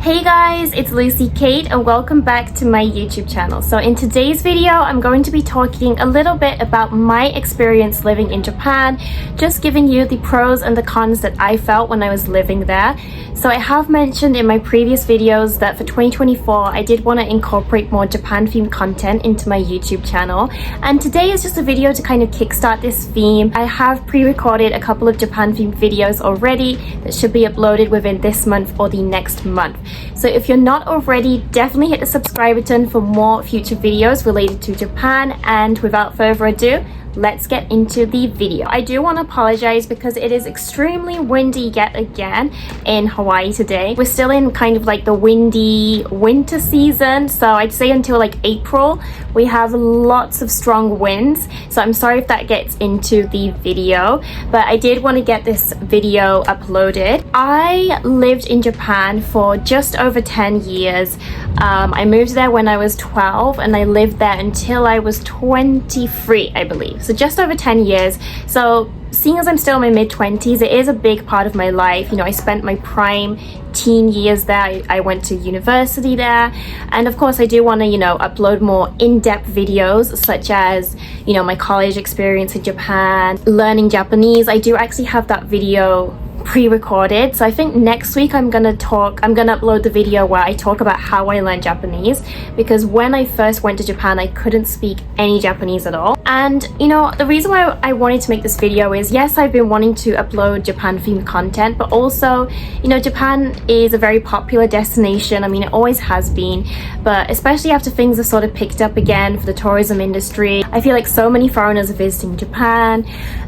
Hey guys, it's Lucy Kate and welcome back to my YouTube channel. So in today's video, I'm going to be talking a little bit about my experience living in Japan, just giving you the pros and the cons that I felt when I was living there. So I have mentioned in my previous videos that for 2024, I did want to incorporate more Japan themed content into my YouTube channel. And today is just a video to kind of kickstart this theme. I have pre-recorded a couple of Japan themed videos already that should be uploaded within this month or the next month. So if you're not already, definitely hit the subscribe button for more future videos related to Japan. And without further ado, let's get into the video. I do want to apologize because it is extremely windy yet again in Hawaii today. We're still in kind of like the windy winter season, so I'd say until like April we have lots of strong winds. So I'm sorry if that gets into the video, but I did want to get this video uploaded. I lived in Japan for just over 10 years. I moved there when I was 12 and I lived there until I was 23, I believe. So just over 10 years. So seeing as I'm still in my mid-20s, it is a big part of my life. You know, I spent my prime teen years there. I went to university there. And of course, I do want to, upload more in-depth videos such as, my college experience in Japan, learning Japanese. I do actually have that video pre-recorded, so I think next week I'm gonna upload the video where I talk about how I learned Japanese, because when I first went to Japan I couldn't speak any Japanese at all. And the reason why I wanted to make this video is, yes, I've been wanting to upload Japan themed content, but also Japan is a very popular destination. I mean, it always has been, but especially after things have sort of picked up again for the tourism industry, I feel like so many foreigners are visiting Japan.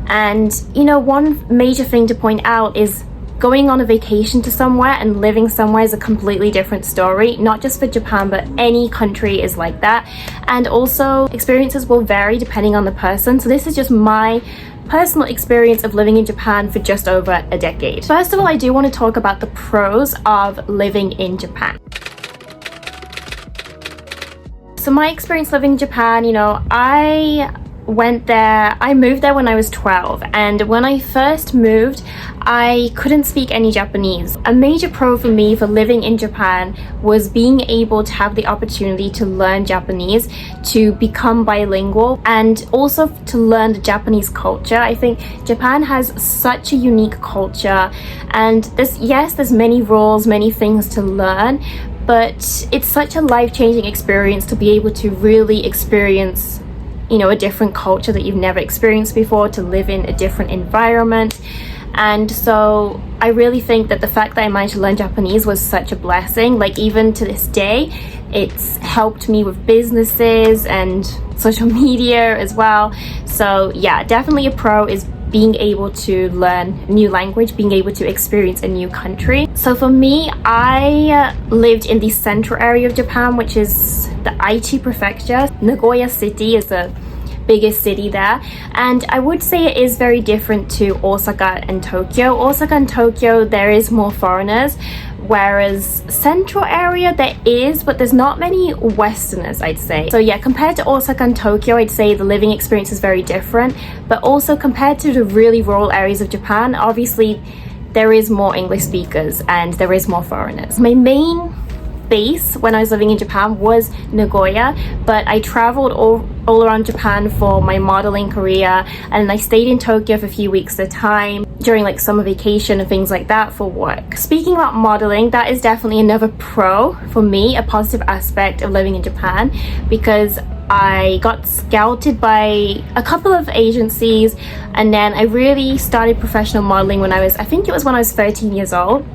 And one major thing to point out is going on a vacation to somewhere and living somewhere is a completely different story. Not just for Japan, but any country is like that. And also experiences will vary depending on the person. So this is just my personal experience of living in Japan for just over a decade. First of all, I do want to talk about the pros of living in Japan. So my experience living in Japan, I moved there when I was 12, and when I first moved I couldn't speak any Japanese. A major pro for me for living in Japan was being able to have the opportunity to learn Japanese, to become bilingual, and also to learn the Japanese culture. I think Japan has such a unique culture, and there's many rules, many things to learn, but it's such a life-changing experience to be able to really experience a different culture that you've never experienced before, to live in a different environment. And so I really think that the fact that I managed to learn Japanese was such a blessing. Like, even to this day, it's helped me with businesses and social media as well. So yeah, definitely a pro is being able to learn a new language, being able to experience a new country. So for me, I lived in the central area of Japan, which is the Aichi prefecture. Nagoya city is the biggest city there, and I would say it is very different to Osaka and Tokyo. Osaka and Tokyo, there is more foreigners, whereas central area there is, but there's not many Westerners, I'd say. So yeah, compared to Osaka and Tokyo, I'd say the living experience is very different. But also compared to the really rural areas of Japan, obviously there is more English speakers and there is more foreigners. My main base when I was living in Japan was Nagoya, but I traveled all around Japan for my modeling career, and I stayed in Tokyo for a few weeks at a time during like summer vacation and things like that for work. Speaking about modeling, that is definitely another pro for me, a positive aspect of living in Japan, because I got scouted by a couple of agencies, and then I really started professional modeling when I was 13 years old.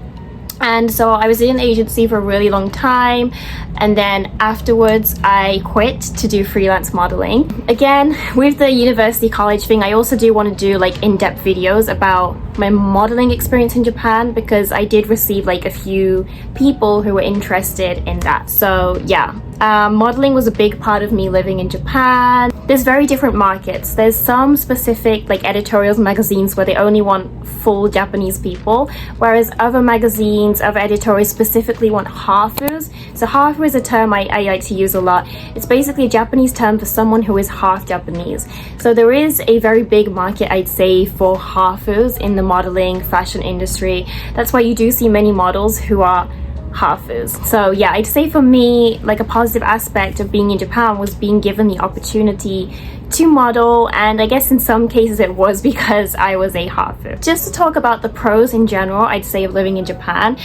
And so I was in an agency for a really long time, and then afterwards I quit to do freelance modeling. Again, with the university college thing, I also do want to do like in-depth videos about my modeling experience in Japan, because I did receive like a few people who were interested in that. So yeah, modeling was a big part of me living in Japan. There's very different markets. There's some specific like editorials, magazines where they only want full Japanese people, whereas other magazines, other editorials specifically want hafus. So hafu is a term I like to use a lot. It's basically a Japanese term for someone who is half Japanese. So there is a very big market, I'd say, for hafus in the modeling fashion industry. That's why you do see many models who are Hafus. So yeah, I'd say for me, like a positive aspect of being in Japan was being given the opportunity to model, and I guess in some cases it was because I was a Hafu. Just to talk about the pros in general, I'd say, of living in Japan,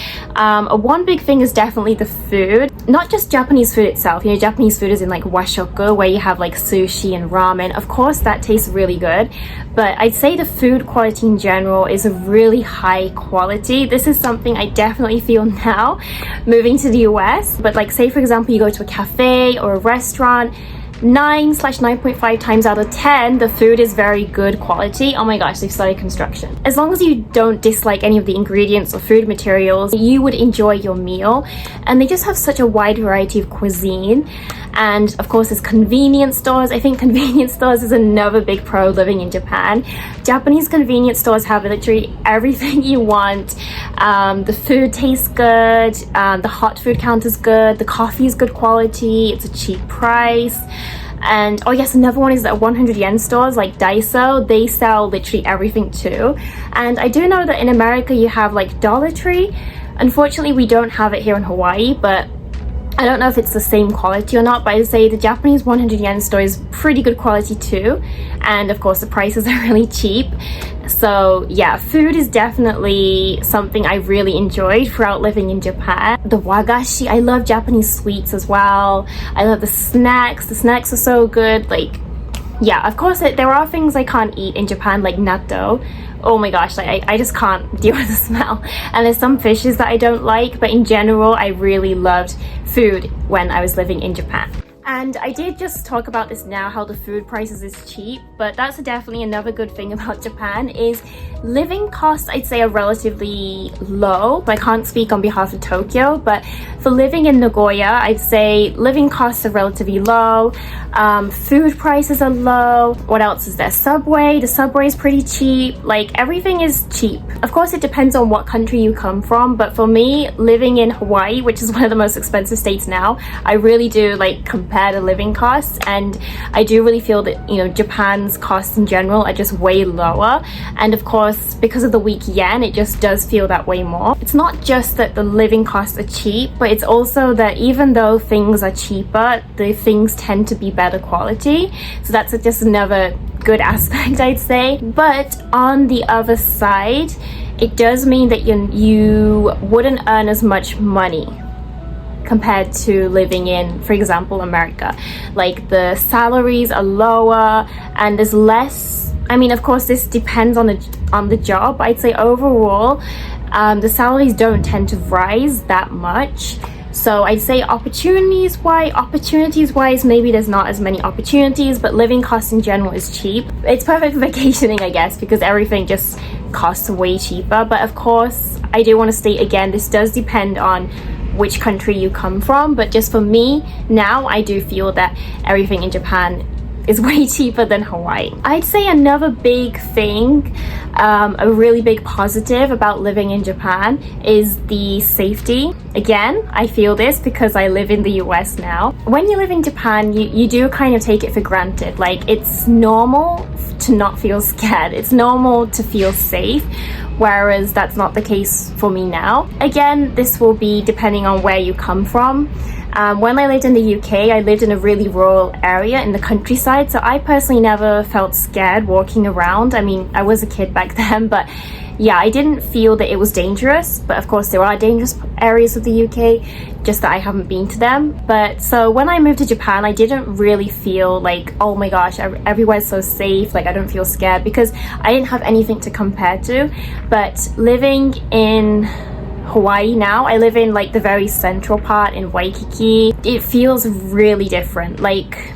one big thing is definitely the food. Not just Japanese food itself, you know, Japanese food is in like washoku, where you have like sushi and ramen. Of course that tastes really good, but I'd say the food quality in general is a really high quality. This is something I definitely feel now moving to the US. But like, say for example, you go to a cafe or a restaurant, 9/9.5 times out of 10 the food is very good quality. Oh my gosh, they've started construction. As long as you don't dislike any of the ingredients or food materials, you would enjoy your meal. And they just have such a wide variety of cuisine. And of course, there's convenience stores. I think convenience stores is another big pro living in Japan. Japanese convenience stores have literally everything you want. The food tastes good, the hot food counter's good, the coffee is good quality, it's a cheap price. And oh yes, another one is that 100 yen stores like Daiso, they sell literally everything too. And I do know that in America you have like Dollar Tree. Unfortunately, we don't have it here in Hawaii, but I don't know if it's the same quality or not, but I'd say the Japanese 100 yen store is pretty good quality too. And of course the prices are really cheap. So yeah, food is definitely something I really enjoyed throughout living in Japan. The wagashi, I love Japanese sweets as well. I love the snacks are so good. Like, yeah, of course there are things I can't eat in Japan, like natto. Oh my gosh, like I just can't deal with the smell. And there's some fishes that I don't like, but in general I really loved food when I was living in Japan. And I did just talk about this now, how the food prices is cheap, but that's definitely another good thing about Japan is living costs, I'd say, are relatively low. I can't speak on behalf of Tokyo, but for living in Nagoya, I'd say living costs are relatively low. Food prices are low. What else is there? Subway. The subway is pretty cheap. Like, everything is cheap. Of course, it depends on what country you come from, but for me, living in Hawaii, which is one of the most expensive states now, I really do like compare the living costs, and I do really feel that, you know, Japan's costs in general are just way lower. And of course, because of the weak yen, it just does feel that way more. It's not just that the living costs are cheap, but it's also that even though things are cheaper, the things tend to be better quality. So that's just another good aspect, I'd say. But on the other side, it does mean that you wouldn't earn as much money compared to living in, for example, America. Like, the salaries are lower and there's less. I mean, of course, this depends on the job. I'd say overall, the salaries don't tend to rise that much. So I'd say opportunities wise, maybe there's not as many opportunities, but living costs in general is cheap. It's perfect for vacationing, I guess, because everything just costs way cheaper. But of course, I do want to state again, this does depend on which country you come from. But just for me now, I do feel that everything in Japan is way cheaper than Hawaii. I'd say another big thing, a really big positive about living in Japan is the safety. Again, I feel this because I live in the US now. When you live in Japan, you do kind of take it for granted. Like, it's normal to not feel scared. It's normal to feel safe, whereas that's not the case for me now. Again, this will be depending on where you come from. When I lived in the UK, I lived in a really rural area in the countryside, so I personally never felt scared walking around. I mean, I was a kid back then, but yeah, I didn't feel that it was dangerous. But of course, there are dangerous areas of the UK, just that I haven't been to them. But so when I moved to Japan, I didn't really feel like, oh my gosh, everywhere's so safe, like I don't feel scared, because I didn't have anything to compare to. But living in Hawaii now, I live in like the very central part in Waikiki. It feels really different. Like,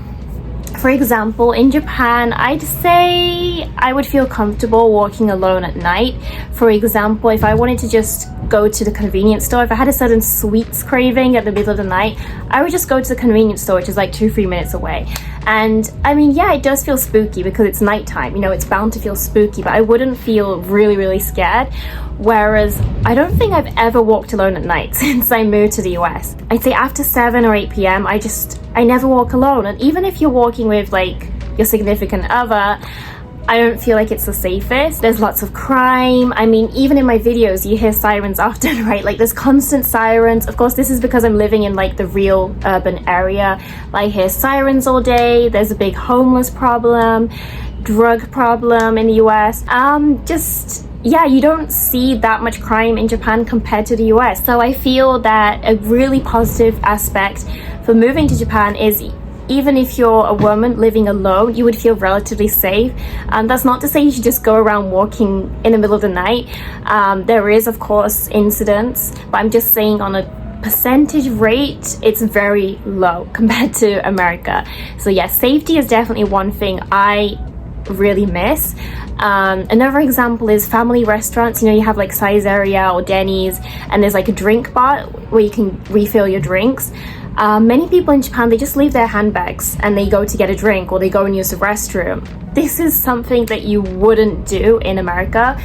for example, in Japan, I'd say I would feel comfortable walking alone at night. For example, if I wanted to just go to the convenience store, if I had a sudden sweets craving at the middle of the night, I would just go to the convenience store, which is like 2-3 minutes away. And I mean, yeah, it does feel spooky because it's nighttime, you know, it's bound to feel spooky, but I wouldn't feel really, really scared. Whereas I don't think I've ever walked alone at night since I moved to the US. I'd say after 7 or 8 p.m, I never walk alone. And even if you're walking with like your significant other, I don't feel like it's the safest. There's lots of crime. I mean, even in my videos, you hear sirens often, right? Like there's constant sirens. Of course, this is because I'm living in like the real urban area. I hear sirens all day. There's a big homeless problem, drug problem in the US. Yeah, you don't see that much crime in Japan compared to the US. So I feel that a really positive aspect for moving to Japan is even if you're a woman living alone, you would feel relatively safe. That's not to say you should just go around walking in the middle of the night. There is, of course, incidents, but I'm just saying on a percentage rate, it's very low compared to America. So yeah, safety is definitely one thing I really miss. Another example is family restaurants. You know, you have like Saizeria or Denny's, and there's like a drink bar where you can refill your drinks. Many people in Japan, they just leave their handbags and they go to get a drink, or they go and use the restroom. This is something that you wouldn't do in America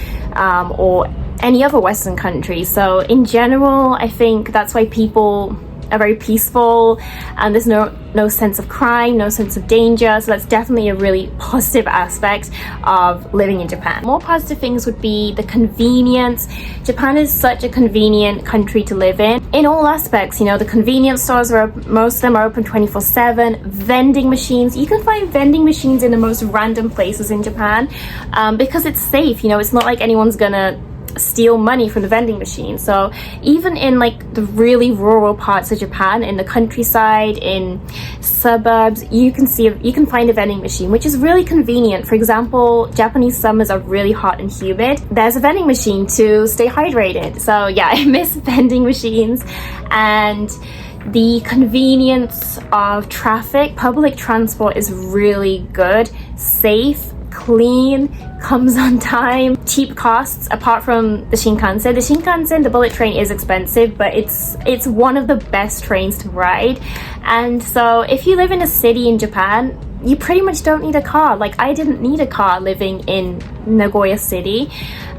or any other Western country. So in general, I think that's why people are very peaceful, and there's no sense of crime, no sense of danger. So that's definitely a really positive aspect of living in Japan. More positive things would be the convenience. Japan is such a convenient country to live in all aspects. You know, the convenience stores are open, most of them are open 24/7. Vending machines, you can find vending machines in the most random places in Japan because it's safe. You know, it's not like anyone's gonna steal money from the vending machine. So even in like the really rural parts of Japan, in the countryside, in suburbs, you can find a vending machine, which is really convenient. For example, Japanese summers are really hot and humid. There's a vending machine to stay hydrated. So yeah, I miss vending machines. And the convenience of traffic. Public transport is really good, safe, clean, comes on time, cheap costs. Apart from the Shinkansen, the bullet train is expensive, but it's one of the best trains to ride. And so if you live in a city in Japan, you pretty much don't need a car. Like I didn't need a car living in Nagoya City.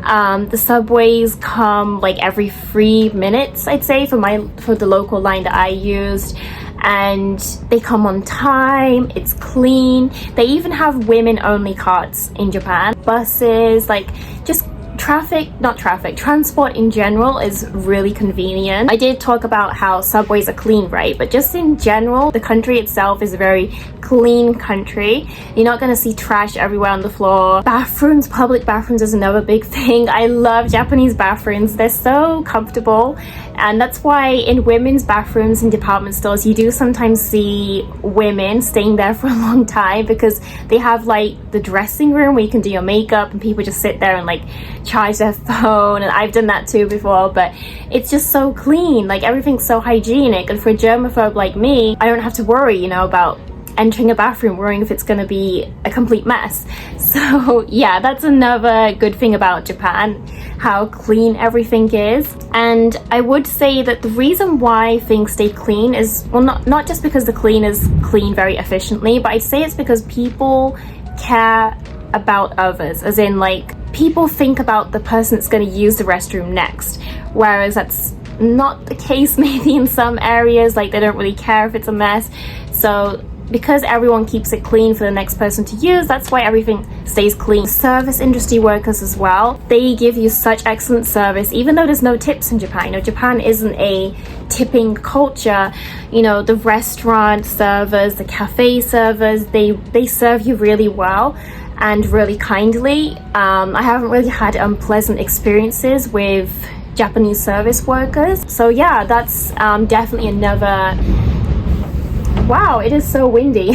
The subways come like every 3 minutes, I'd say, for the local line that I used. And they come on time, it's clean. They even have women-only carts in Japan. Buses, like just transport in general is really convenient. I did talk about how subways are clean, right? But just in general, the country itself is a very clean country. You're not gonna see trash everywhere on the floor. Bathrooms, public bathrooms is another big thing. I love Japanese bathrooms. They're so comfortable. And that's why in women's bathrooms in department stores, you do sometimes see women staying there for a long time, because they have like the dressing room where you can do your makeup and people just sit there and like charge their phone. And I've done that too before, but it's just so clean. Like everything's so hygienic. And for a germaphobe like me, I don't have to worry, you know, about entering a bathroom worrying if it's going to be a complete mess. So yeah, that's another good thing about Japan, how clean everything is. And I would say that the reason why things stay clean is, well, not just because the cleaners clean very efficiently, but I'd say it's because people care about others, as in like people think about the person that's going to use the restroom next, whereas that's not the case maybe in some areas. Like they don't really care if it's a mess. So because everyone keeps it clean for the next person to use, that's why everything stays clean. Service industry workers as well, they give you such excellent service, even though there's no tips in Japan. You know, Japan isn't a tipping culture. You know, the restaurant servers, the cafe servers, they serve you really well and really kindly. I haven't really had unpleasant experiences with Japanese service workers. So yeah, that's definitely another... Wow, it is so windy.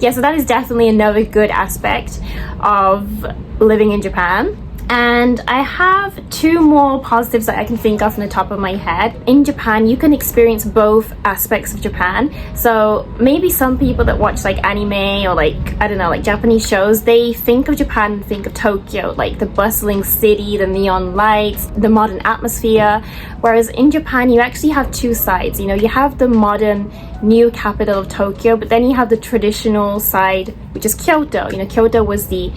Yeah, so that is definitely another good aspect of living in Japan. And I have two more positives that I can think of from the top of my head. In Japan, you can experience both aspects of Japan. So maybe some people that watch like anime or like, I don't know, like Japanese shows, they think of Japan and think of Tokyo, like the bustling city, the neon lights, the modern atmosphere. Whereas in Japan, you actually have two sides. You know, you have the modern new capital of Tokyo, but then you have the traditional side, which is Kyoto. You know, Kyoto was the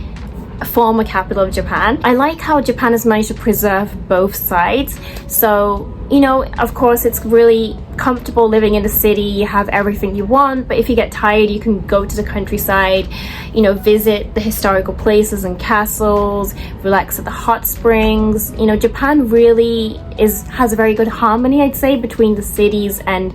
former capital of Japan. I like how Japan has managed to preserve both sides. So you know, of course, it's really comfortable living in the city. You have everything you want, but if you get tired, you can go to the countryside, you know, visit the historical places and castles, relax at the hot springs. You know, Japan really has a very good harmony, I'd say, between the cities and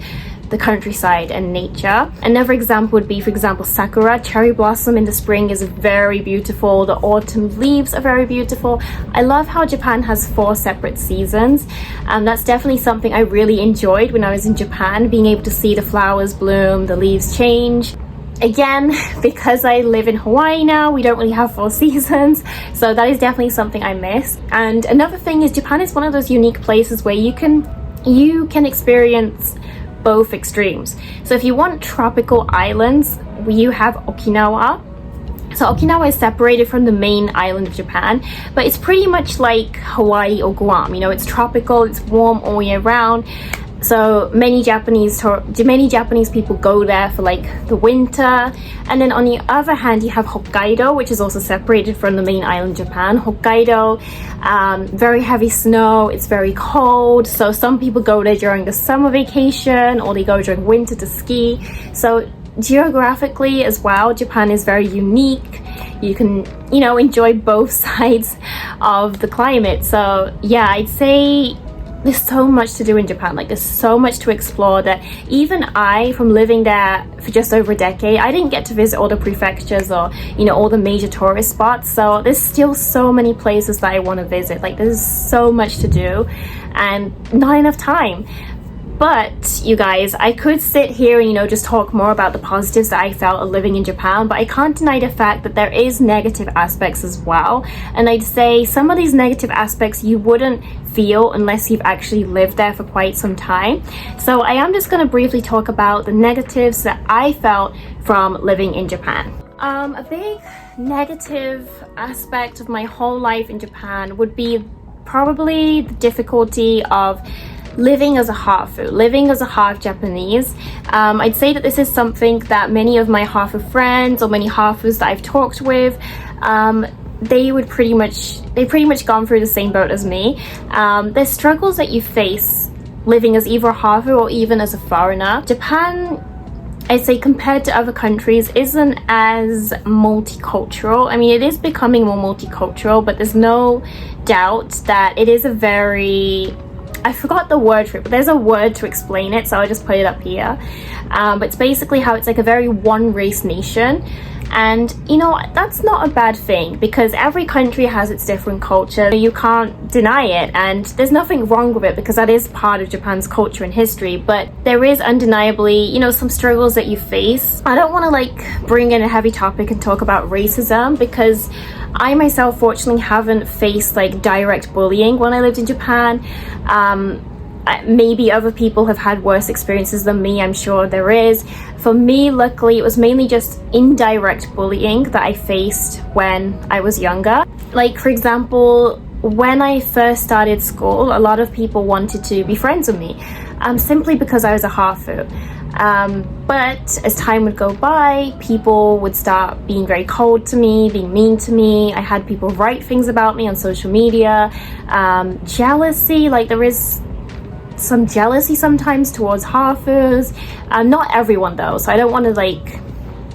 the countryside and nature. Another example would be, for example, sakura. Cherry blossom in the spring is very beautiful. The autumn leaves are very beautiful. I love how Japan has 4 separate seasons. That's definitely something I really enjoyed when I was in Japan, being able to see the flowers bloom, the leaves change. Again, because I live in Hawaii now, we don't really have 4 seasons, so that is definitely something I miss. And another thing is, Japan is one of those unique places where you can experience both extremes. So if you want tropical islands, you have Okinawa. So Okinawa is separated from the main island of Japan, but it's pretty much like Hawaii or Guam. You know, it's tropical, it's warm all year round. So many Japanese people go there for like the winter. And then on the other hand, you have Hokkaido, which is also separated from the main island Japan. Hokkaido, very heavy snow, it's very cold. So some people go there during the summer vacation, or they go during winter to ski. So geographically as well, Japan is very unique. You can, you know, enjoy both sides of the climate. So yeah, I'd say there's so much to do in Japan. Like, there's so much to explore that even I, from living there for just over a decade, I didn't get to visit all the prefectures or, you know, all the major tourist spots. So there's still so many places that I want to visit. Like, there's so much to do and not enough time. But you guys, I could sit here and, you know, just talk more about the positives that I felt of living in Japan, but I can't deny the fact that there is negative aspects as well. And I'd say some of these negative aspects you wouldn't feel unless you've actually lived there for quite some time. So I am just going to briefly talk about the negatives that I felt from living in Japan. A big negative aspect of my whole life in Japan would be probably the difficulty of living as a Hafu, living as a half Japanese. I'd say that this is something that many of my Hafu friends or many Hafus that I've talked with, they've pretty much gone through the same boat as me. There's struggles that you face living as either a Hafu or even as a foreigner. Japan, I'd say, compared to other countries, isn't as multicultural. I mean, it is becoming more multicultural, but there's no doubt that it is a very, I forgot the word for it, but there's a word to explain it, so I'll just put it up here. But it's basically how it's like a very one race nation. And, you know, that's not a bad thing because every country has its different culture. You can't deny it, and there's nothing wrong with it because that is part of Japan's culture and history. But there is undeniably, you know, some struggles that you face. I don't want to like bring in a heavy topic and talk about racism because I myself fortunately haven't faced like direct bullying when I lived in Japan. Maybe other people have had worse experiences than me, I'm sure there is. For me, luckily, it was mainly just indirect bullying that I faced when I was younger. Like, for example, when I first started school, a lot of people wanted to be friends with me, simply because I was a Hafu. But as time would go by, people would start being very cold to me, being mean to me. I had people write things about me on social media. Jealousy, like there is some jealousy sometimes towards Hafus. Not everyone though, so I don't want to like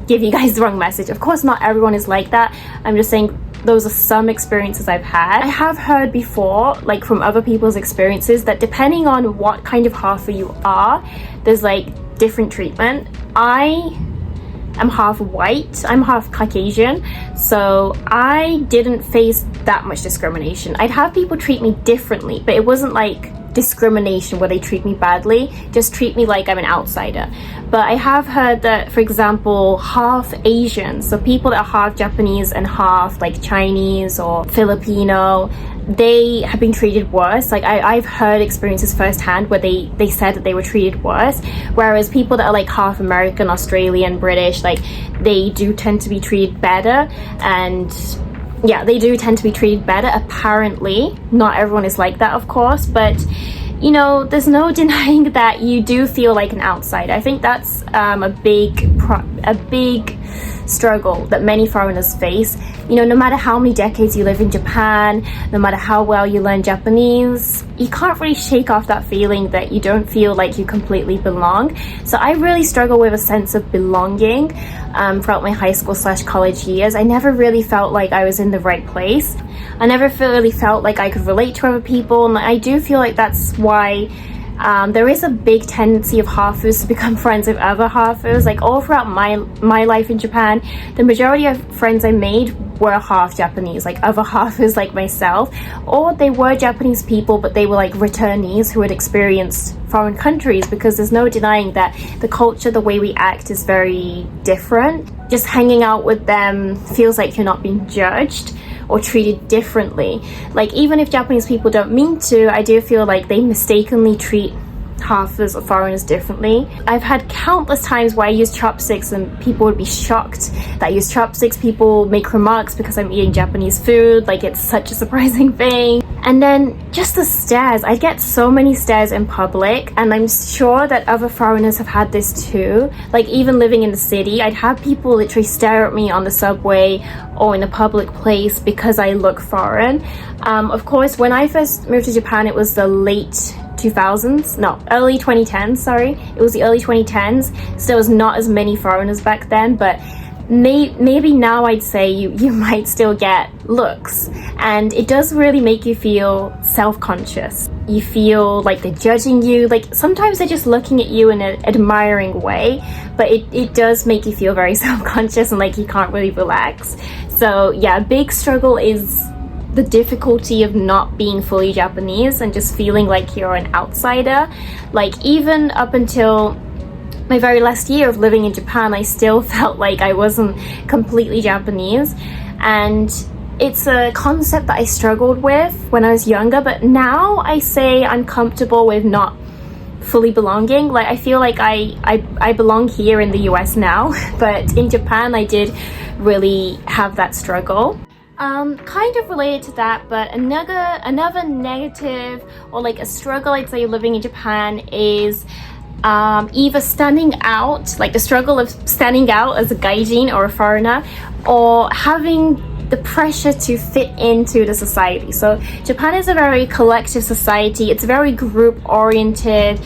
give you guys the wrong message. Of course not everyone is like that. I'm just saying those are some experiences I've had. I have heard before, like from other people's experiences, that depending on what kind of Hafu you are, there's like different treatment. I am half white, I'm half Caucasian, so I didn't face that much discrimination. I'd have people treat me differently, but it wasn't like discrimination where they treat me badly, just treat me like I'm an outsider. But I have heard that, for example, half Asian, so people that are half Japanese and half like Chinese or Filipino, they have been treated worse. Like I've heard experiences firsthand where they said that they were treated worse, whereas people that are like half American, Australian, British, like they do tend to be treated better. And yeah, they do tend to be treated better, apparently. Not everyone is like that, of course, but you know, there's no denying that you do feel like an outsider. I think that's a big struggle that many foreigners face. You know, no matter how many decades you live in Japan, no matter how well you learn Japanese, you can't really shake off that feeling that you don't feel like you completely belong. So I really struggle with a sense of belonging throughout my high school / college years. I never really felt like I was in the right place. I never really felt like I could relate to other people, and I do feel like that's why there is a big tendency of Hafus to become friends with other Hafus. Like all throughout my life in Japan, the majority of friends I made were half Japanese, like other Hafus like myself, or they were Japanese people but they were like returnees who had experienced foreign countries, because there's no denying that the culture, the way we act is very different. Just hanging out with them feels like you're not being judged or treated differently. Like even if Japanese people don't mean to, I do feel like they mistakenly treat Hafus or foreigners differently. I've had countless times where I use chopsticks and people would be shocked that I use chopsticks. People make remarks because I'm eating Japanese food, like it's such a surprising thing. And then just the stares. I get so many stares in public, and I'm sure that other foreigners have had this too. Like even living in the city, I'd have people literally stare at me on the subway or in a public place because I look foreign. Of course, when I first moved to Japan, it was the early 2010s, sorry. It was the early 2010s, so there was not as many foreigners back then, but maybe now I'd say you might still get looks, and it does really make you feel self-conscious. You feel like they're judging you, like sometimes they're just looking at you in an admiring way, but it does make you feel very self-conscious and like you can't really relax. So yeah, a big struggle is the difficulty of not being fully Japanese and just feeling like you're an outsider. Like even up until my very last year of living in Japan, I still felt like I wasn't completely Japanese, and it's a concept that I struggled with when I was younger, but now I say I'm comfortable with not fully belonging. Like I feel like I belong here in the US now, but in Japan I did really have that struggle. Kind of related to that, but another negative or like a struggle I'd say living in Japan is either standing out, like the struggle of standing out as a gaijin or a foreigner, or having the pressure to fit into the society. So Japan is a very collective society. It's a very group-oriented,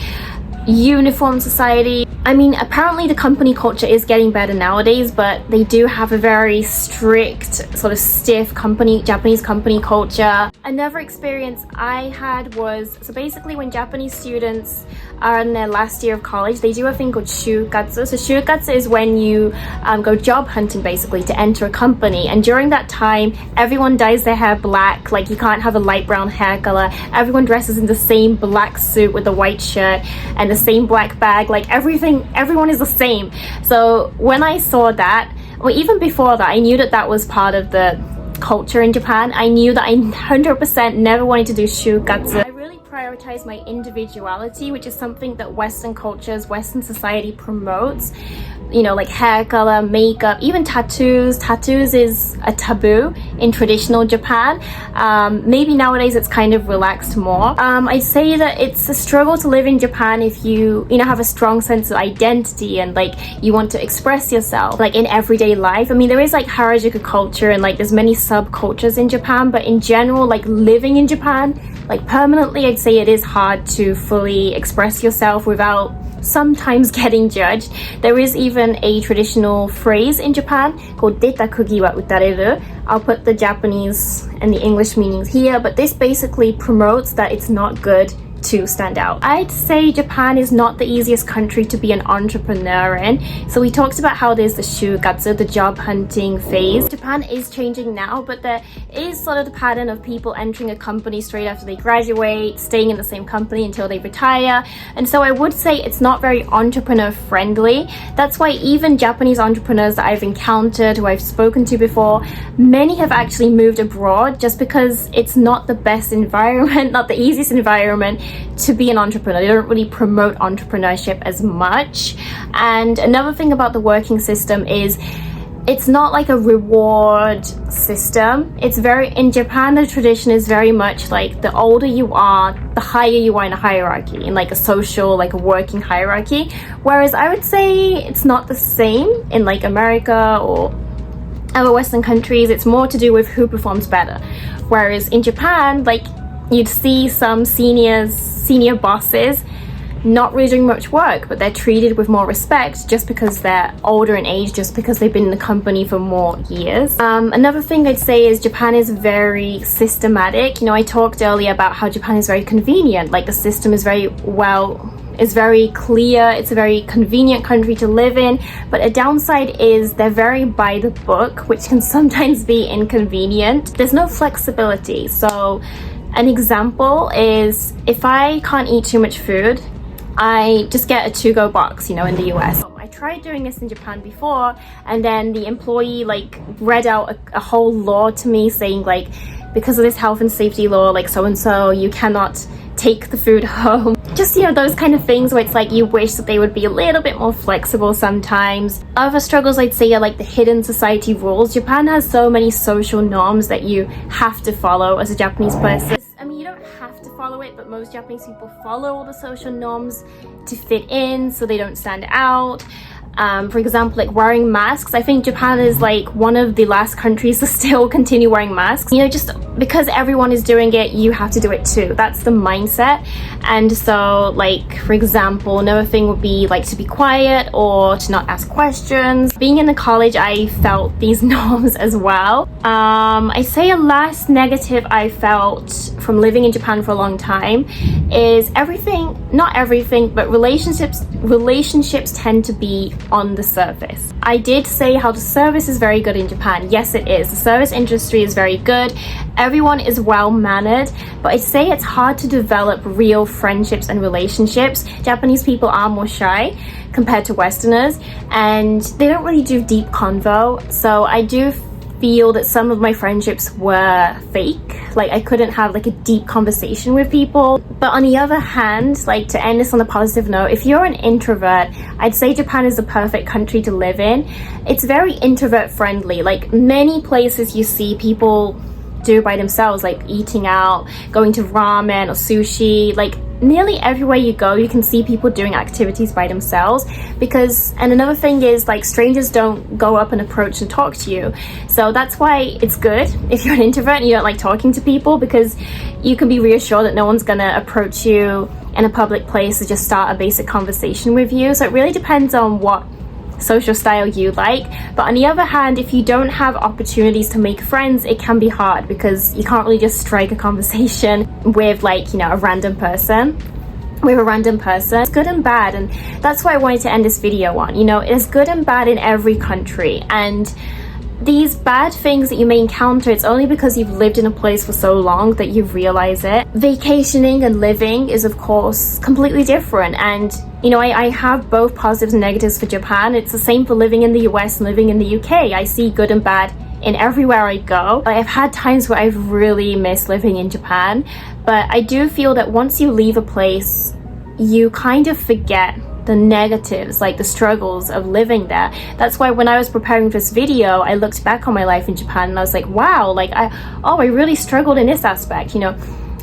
uniform society. I mean, apparently the company culture is getting better nowadays, but they do have a very strict, sort of stiff Japanese company culture. Another experience I had was, so basically when Japanese students are in their last year of college, they do a thing called shukatsu. So shukatsu is when you go job hunting basically to enter a company, and during that time everyone dyes their hair black, like you can't have a light brown hair color. Everyone dresses in the same black suit with a white shirt and the same black bag, like everyone is the same. So when I saw that, or even before that, I knew that that was part of the culture in Japan. I knew that I 100% never wanted to do shukatsu. I really prioritize my individuality, which is something that Western cultures, Western society promotes. You know, like hair color, makeup, even tattoos. Tattoos is a taboo in traditional Japan. Maybe nowadays it's kind of relaxed more. I say that it's a struggle to live in Japan if you have a strong sense of identity and like you want to express yourself like in everyday life. I mean, there is like Harajuku culture and like there's many subcultures in Japan, but in general, like living in Japan, like permanently, I'd say it is hard to fully express yourself without sometimes getting judged. There is even a traditional phrase in Japan called deta kugi wa utareru. I'll put the Japanese and the English meanings here, but this basically promotes that it's not good to stand out. I'd say Japan is not the easiest country to be an entrepreneur in. So we talked about how there's the shukatsu, the job hunting phase. Japan is changing now, but there is sort of the pattern of people entering a company straight after they graduate, staying in the same company until they retire. And so I would say it's not very entrepreneur friendly. That's why even Japanese entrepreneurs that I've encountered, who I've spoken to before, many have actually moved abroad just because it's not the best environment, not the easiest environment to be an entrepreneur. They don't really promote entrepreneurship as much. And another thing about the working system is it's not like a reward system. It's very, in Japan, the tradition is very much like the older you are, the higher you are in a hierarchy, in like a social, like a working hierarchy. Whereas I would say it's not the same in like America or other Western countries. It's more to do with who performs better. Whereas in Japan, like you'd see some senior bosses not really doing much work, but they're treated with more respect just because they're older in age, just because they've been in the company for more years. Another thing I'd say is Japan is very systematic. You know, I talked earlier about how Japan is very convenient. Like the system is very clear. It's a very convenient country to live in, but a downside is they're very by the book, which can sometimes be inconvenient. There's no flexibility. So an example is if I can't eat too much food, I just get a to-go box, you know, in the US. I tried doing this in Japan before, and then the employee like read out a whole law to me saying like, because of this health and safety law, like so-and-so, you cannot take the food home. Just, you know, those kind of things where it's like you wish that they would be a little bit more flexible sometimes. Other struggles I'd say are like the hidden society rules. Japan has so many social norms that you have to follow as a Japanese person. I mean, you don't have to follow it, but most Japanese people follow all the social norms to fit in so they don't stand out. For example, like wearing masks. I think Japan is like one of the last countries to still continue wearing masks. You know, just because everyone is doing it, you have to do it too. That's the mindset. And so, like, for example, another thing would be like to be quiet or to not ask questions. Being in the college, I felt these norms as well. I say a last negative I felt from living in Japan for a long time is not everything, but relationships tend to be on the surface. I did say how the service is very good in Japan. Yes, it is. The service industry is very good. Everyone is well mannered, but I'd say it's hard to develop real friendships and relationships. Japanese people are more shy compared to Westerners, and they don't really do deep convo. So I do feel that some of my friendships were fake. Like I couldn't have like a deep conversation with people. But on the other hand, like to end this on a positive note, if you're an introvert, I'd say Japan is the perfect country to live in. It's very introvert friendly. Like many places you see people do by themselves, like eating out, going to ramen or sushi. Like nearly everywhere you go, you can see people doing activities by themselves. And another thing is like strangers don't go up and approach and talk to you. So that's why it's good if you're an introvert and you don't like talking to people, because you can be reassured that no one's gonna approach you in a public place to just start a basic conversation with you. So it really depends on what social style you like. But on the other hand, if you don't have opportunities to make friends, it can be hard because you can't really just strike a conversation with like, you know, a random person. It's good and bad, and that's why I wanted to end this video on. You know, it's good and bad in every country, and these bad things that you may encounter, it's only because you've lived in a place for so long that you realize it. Vacationing and living is of course completely different, and you know, I have both positives and negatives for Japan. It's the same for living in the US and living in the UK. I see good and bad in everywhere I go. I've had times where I've really missed living in Japan, but I do feel that once you leave a place, you kind of forget the negatives, like the struggles of living there. That's why when I was preparing for this video, I looked back on my life in Japan and I was like, wow, like I really struggled in this aspect. You know,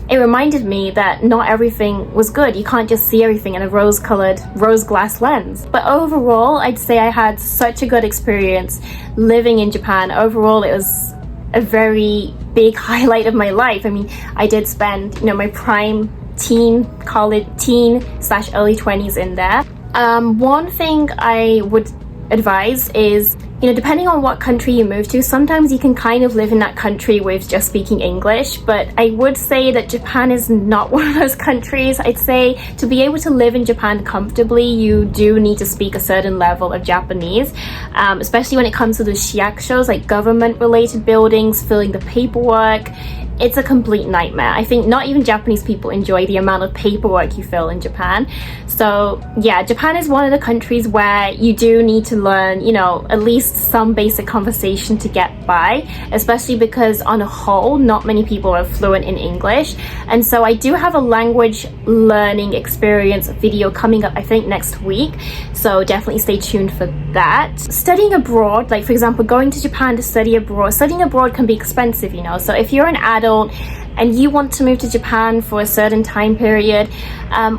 it reminded me that not everything was good. You can't just see everything in a rose glass lens. But overall, I'd say I had such a good experience living in Japan. Overall, it was a very big highlight of my life. I mean, I did spend, you know, my prime teen/early 20s in there. One thing I would advise is, you know, depending on what country you move to, sometimes you can kind of live in that country with just speaking English, but I would say that Japan is not one of those countries. I'd say to be able to live in Japan comfortably, you do need to speak a certain level of Japanese, especially when it comes to the shiakshos, like government related buildings, filling the paperwork. It's a complete nightmare. I think not even Japanese people enjoy the amount of paperwork you fill in Japan. So yeah, Japan is one of the countries where you do need to learn, you know, at least some basic conversation to get by, especially because on a whole, not many people are fluent in English. And so I do have a language learning experience video coming up, I think next week. So definitely stay tuned for that. Studying abroad, like for example, going to Japan to studying abroad can be expensive, you know. So if you're an adult and you want to move to Japan for a certain time period,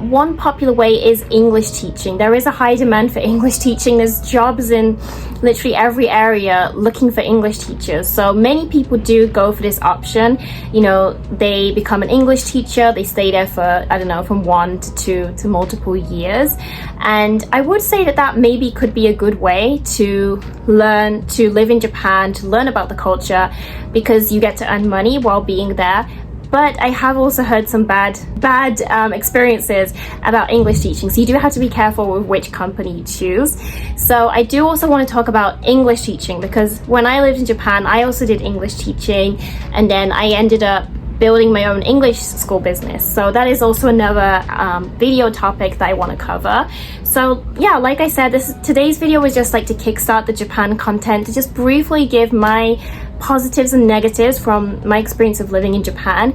one popular way is English teaching. There is a high demand for English teaching. There's jobs in literally every area looking for English teachers. So many people do go for this option. You know, they become an English teacher, they stay there for, I don't know, from 1 to 2 to multiple years. And I would say that that maybe could be a good way to learn to live in Japan, to learn about the culture, because you get to earn money while being there. But I have also heard some bad experiences about English teaching, so you do have to be careful with which company you choose. So I do also want to talk about English teaching, because when I lived in Japan, I also did English teaching, and then I ended up building my own English school business. So that is also another video topic that I want to cover. So yeah, like I said, today's video was just like to kickstart the Japan content, to just briefly give my positives and negatives from my experience of living in Japan.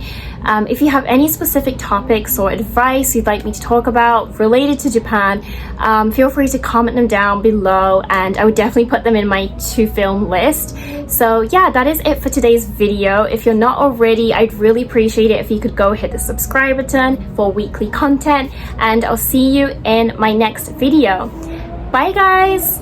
If you have any specific topics or advice you'd like me to talk about related to Japan, feel free to comment them down below, and I would definitely put them in my to film list. So yeah, that is it for today's video. If you're not already, I'd really appreciate it if you could go hit the subscribe button for weekly content, and I'll see you in my next video. Bye guys!